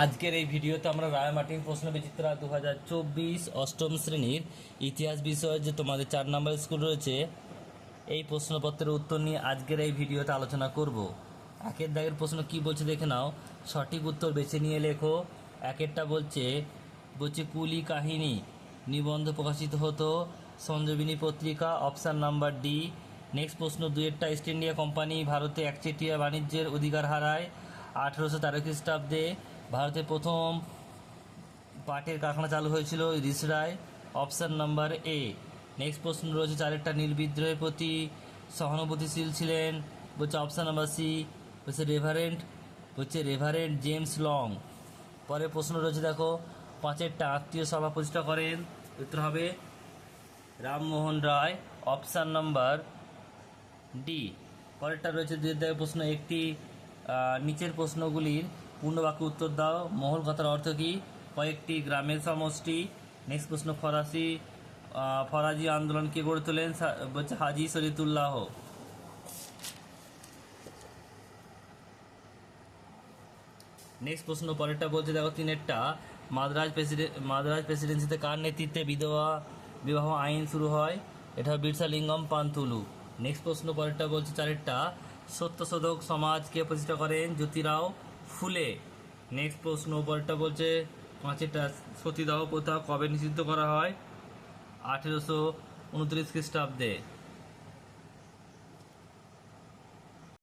আজকের এই ভিডিওতে আমরা রায়-মার্টিন প্রশ্নবিচিত্রা 2024 অষ্টম শ্রেণীর ইতিহাস বিষয়ে যে তোমাদের 4 নম্বর স্কুল রয়েছে এই প্রশ্নপত্রের উত্তর নিয়ে আজকের এই ভিডিওতে আলোচনা করব। একের দাগের প্রশ্ন কি বলছে দেখে নাও। সঠিক উত্তর বেছে নিয়ে লেখো। একেরটা বলছে কুলি কাহিনী নিবন্ধ প্রকাশিত হতো সঞ্জীবনী পত্রিকা, অপশান নাম্বার ডি। নেক্সট প্রশ্ন দুয়েরটা ইস্ট ইন্ডিয়া কোম্পানি ভারতে একচেটিয়া বাণিজ্যের অধিকার হারায় 1813 খ্রিস্টাব্দে। ভারতের প্রথম পাটের কারখানা চালু হয়েছিল রিসরায়, অপশান নাম্বার এ। নেক্সট প্রশ্ন রয়েছে চারেরটা নীল বিদ্রোহের প্রতি সহানুভূতিশীল ছিলেন বলছে option number C, Reverend James Long. পরের প্রশ্ন রয়েছে দেখো পাঁচেরটা আত্মীয় সভা প্রতিষ্ঠা করেন, উত্তর হবে Rammohan Roy, option number D. পরেরটা রয়েছে দুই প্রশ্ন একটি নিচের প্রশ্নগুলির পূর্ণবাক্য উত্তর দাও। মহল কথার অর্থ কী? কয়েকটি গ্রামের সমষ্টি। নেক্সট প্রশ্ন ফরাজি আন্দোলন কে গড়ে তোলেন? বলছে হাজি শরীয়তুল্লাহ। নেক্সট প্রশ্ন পরেরটা বলছে দেখো তিনেরটা মাদ্রাজ প্রেসিডেন্সিতে কার নেতৃত্বে বিবাহ আইন শুরু হয়? এটা বিরসা লিঙ্গম পান্তুলু। নেক্সট প্রশ্ন পরেরটা বলছে চারেরটা সত্যশোধক সমাজ কে প্রতিষ্ঠা করেন? জ্যোতিরাও ফুলে। নেক্সট প্রশ্ন পরেরটা বলছে পাঁচেরটা সতীদাহ প্রথা কবে নিষিদ্ধ করা হয়? 1829 খ্রিস্টাব্দে।